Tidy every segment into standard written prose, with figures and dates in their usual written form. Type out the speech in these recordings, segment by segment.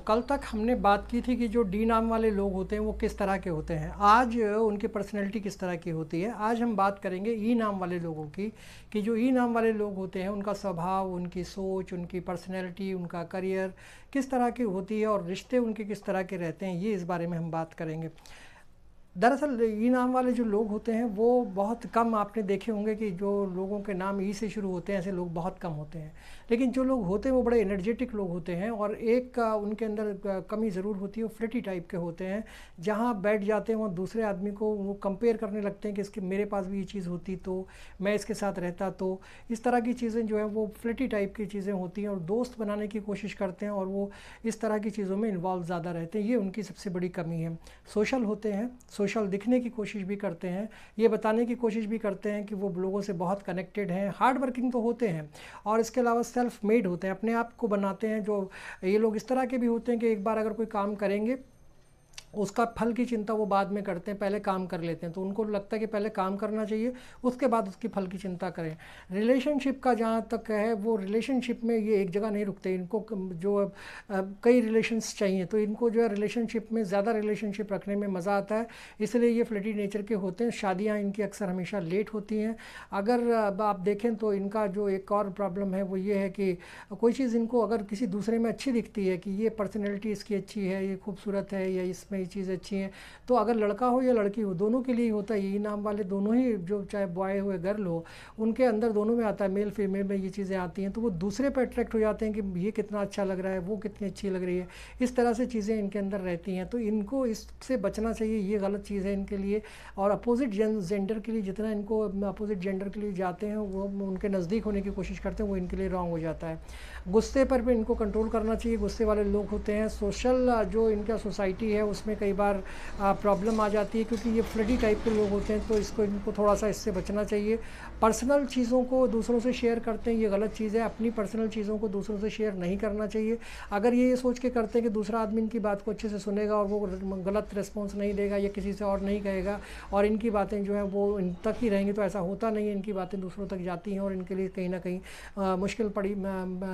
कल तक हमने बात की थी कि जो डी नाम वाले लोग होते हैं वो किस तरह के होते हैं, आज उनकी पर्सनैलिटी किस तरह की होती है। आज हम बात करेंगे ई नाम वाले लोगों की, कि जो ई नाम वाले लोग होते हैं उनका स्वभाव, उनकी सोच, उनकी पर्सनैलिटी, उनका करियर किस तरह की होती है और रिश्ते उनके किस तरह के रहते हैं, ये इस बारे में हम बात करेंगे। दरअसल ई नाम वाले जो लोग होते हैं वो बहुत कम आपने देखे होंगे कि जो लोगों के नाम ई से शुरू होते हैं ऐसे लोग बहुत कम होते हैं। लेकिन जो लोग होते हैं वो बड़े एनर्जेटिक लोग होते हैं और एक उनके अंदर कमी ज़रूर होती है, वो फ्लिटी टाइप के होते हैं। जहाँ बैठ जाते हैं वहाँ दूसरे आदमी को वो कंपेयर करने लगते हैं कि इसके मेरे पास भी ये चीज़ होती तो मैं इसके साथ रहता, तो इस तरह की चीज़ें जो है वो फ्लिटी टाइप की चीज़ें होती हैं और दोस्त बनाने की कोशिश करते हैं और वो इस तरह की चीज़ों में इन्वॉल्व ज़्यादा रहते हैं। ये उनकी सबसे बड़ी कमी है। सोशल होते हैं, सोशल दिखने की कोशिश भी करते हैं, ये बताने की कोशिश भी करते हैं कि वो लोगों से बहुत कनेक्टेड हैं, हार्ड वर्किंग तो होते हैं और इसके अलावा सेल्फ मेड होते हैं, अपने आप को बनाते हैं। जो ये लोग इस तरह के भी होते हैं कि एक बार अगर कोई काम करेंगे उसका फल की चिंता वो बाद में करते हैं, पहले काम कर लेते हैं। तो उनको लगता है कि पहले काम करना चाहिए, उसके बाद उसकी फल की चिंता करें। रिलेशनशिप का जहाँ तक है, वो रिलेशनशिप में ये एक जगह नहीं रुकते, इनको जो कई रिलेशंस चाहिए, तो इनको जो है रिलेशनशिप में ज़्यादा रिलेशनशिप रखने में मज़ा आता है, इसलिए ये फ्लर्टी नेचर के होते हैं। शादियाँ इनकी अक्सर हमेशा लेट होती हैं। अगर आप देखें तो इनका जो एक और प्रॉब्लम है वो ये है कि कोई चीज़ इनको अगर किसी दूसरे में अच्छी दिखती है कि ये पर्सनैलिटी इसकी अच्छी है, ये खूबसूरत है, या इसमें ये चीज़ अच्छी है, तो अगर लड़का हो या लड़की हो दोनों के लिए ही होता है। यही नाम वाले दोनों ही, जो चाहे बॉय हो या गर्ल हो, उनके अंदर दोनों में आता है, मेल फीमेल में ये चीज़ें आती हैं, तो वो दूसरे पर अट्रैक्ट हो जाते हैं कि ये कितना अच्छा लग रहा है, वो कितनी अच्छी लग रही है। इस तरह से चीज़ें इनके अंदर रहती हैं, तो इनको इससे बचना चाहिए, ये गलत चीज़ है इनके लिए। और अपोजिट जेंडर के लिए जितना इनको अपोजिट जेंडर के लिए जाते हैं, वो उनके नज़दीक होने की कोशिश करते हैं, वो इनके लिए रॉन्ग हो जाता है। गुस्से पर भी इनको कंट्रोल करना चाहिए, गुस्से वाले लोग होते हैं। सोशल जो इनका सोसाइटी है उसमें कई बार प्रॉब्लम आ जाती है, क्योंकि ये फ्लर्टी टाइप के लोग होते हैं, तो इनको थोड़ा सा इससे बचना चाहिए। पर्सनल चीज़ों को दूसरों से शेयर करते हैं, ये गलत चीज़ है। अपनी पर्सनल चीज़ों को दूसरों से शेयर नहीं करना चाहिए। अगर ये सोच के करते हैं कि दूसरा आदमी इनकी बात को अच्छे से सुनेगा और वो गलत रिस्पॉन्स नहीं देगा या किसी से और नहीं कहेगा और इनकी बातें जो हैं वो इन तक ही रहेंगी, तो ऐसा होता नहीं है। इनकी बातें दूसरों तक जाती हैं और इनके लिए कहीं ना कहीं मुश्किल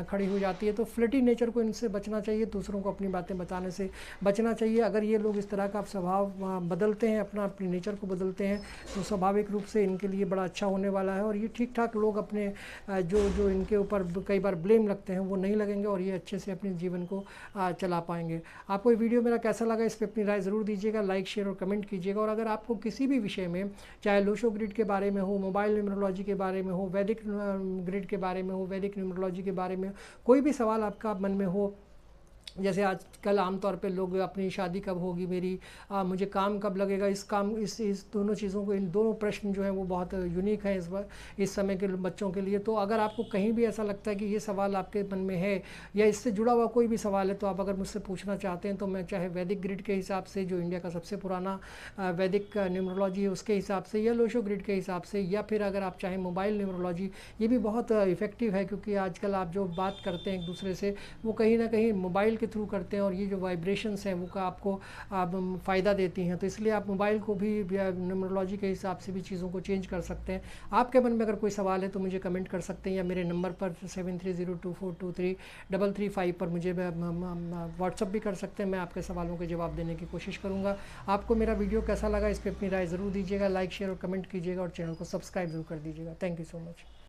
खड़ी हो जाती है। तो फ्लर्टी नेचर को इनसे बचना चाहिए, दूसरों को अपनी बातें बताने से बचना चाहिए। अगर ये लोग इस तरह का स्वभाव बदलते हैं, अपने नेचर को बदलते हैं, तो स्वाभाविक रूप से इनके लिए बड़ा अच्छा होने वाला है। और ये ठीक ठाक लोग अपने जो इनके ऊपर कई बार ब्लेम लगते हैं वो नहीं लगेंगे और ये अच्छे से अपने जीवन को चला पाएंगे। आपको ये वीडियो मेरा कैसा लगा, इस पर अपनी राय ज़रूर दीजिएगा, लाइक शेयर और कमेंट कीजिएगा। और अगर आपको किसी भी विषय में, चाहे लोशो ग्रिड के बारे में हो, मोबाइल न्यूमरोलॉजी के बारे में हो, वैदिक ग्रिड के बारे में हो, वैदिक न्यूमरोलॉजी के बारे में कोई भी सवाल आपका मन में हो, जैसे आजकल आमतौर पे लोग अपनी शादी कब होगी मेरी, मुझे काम कब लगेगा, इस दोनों चीज़ों को, इन दोनों प्रश्न जो हैं वो बहुत यूनिक हैं इस समय के बच्चों के लिए। तो अगर आपको कहीं भी ऐसा लगता है कि ये सवाल आपके मन में है या इससे जुड़ा हुआ कोई भी सवाल है, तो आप अगर मुझसे पूछना चाहते हैं, तो मैं चाहे वैदिक ग्रिड के हिसाब से, जो इंडिया का सबसे पुराना वैदिक न्यूमरोलॉजी है उसके हिसाब से, या लोशो ग्रिड के हिसाब से, या फिर अगर आप चाहें मोबाइल न्यूमरोलॉजी, ये भी बहुत इफ़ेक्टिव है, क्योंकि आजकल आप जो बात करते हैं एक दूसरे से वो कहीं ना कहीं मोबाइल के थ्रू करते हैं और ये जो वाइब्रेशंस हैं वो का आपको फ़ायदा देती हैं। तो इसलिए आप मोबाइल को भी न्यूमरोलॉजी के हिसाब से भी चीज़ों को चेंज कर सकते हैं। आपके मन में अगर कोई सवाल है तो मुझे कमेंट कर सकते हैं, या मेरे नंबर पर 7302423355 पर मुझे व्हाट्सअप भी कर सकते हैं। मैं आपके सवालों के जवाब देने की कोशिश करूँगा। आपको मेरा वीडियो कैसा लगा, इस पर अपनी राय ज़रूर दीजिएगा, लाइक शेयर और कमेंट कीजिएगा और चैनल को सब्सक्राइब जरूर कर दीजिएगा। Thank you so much.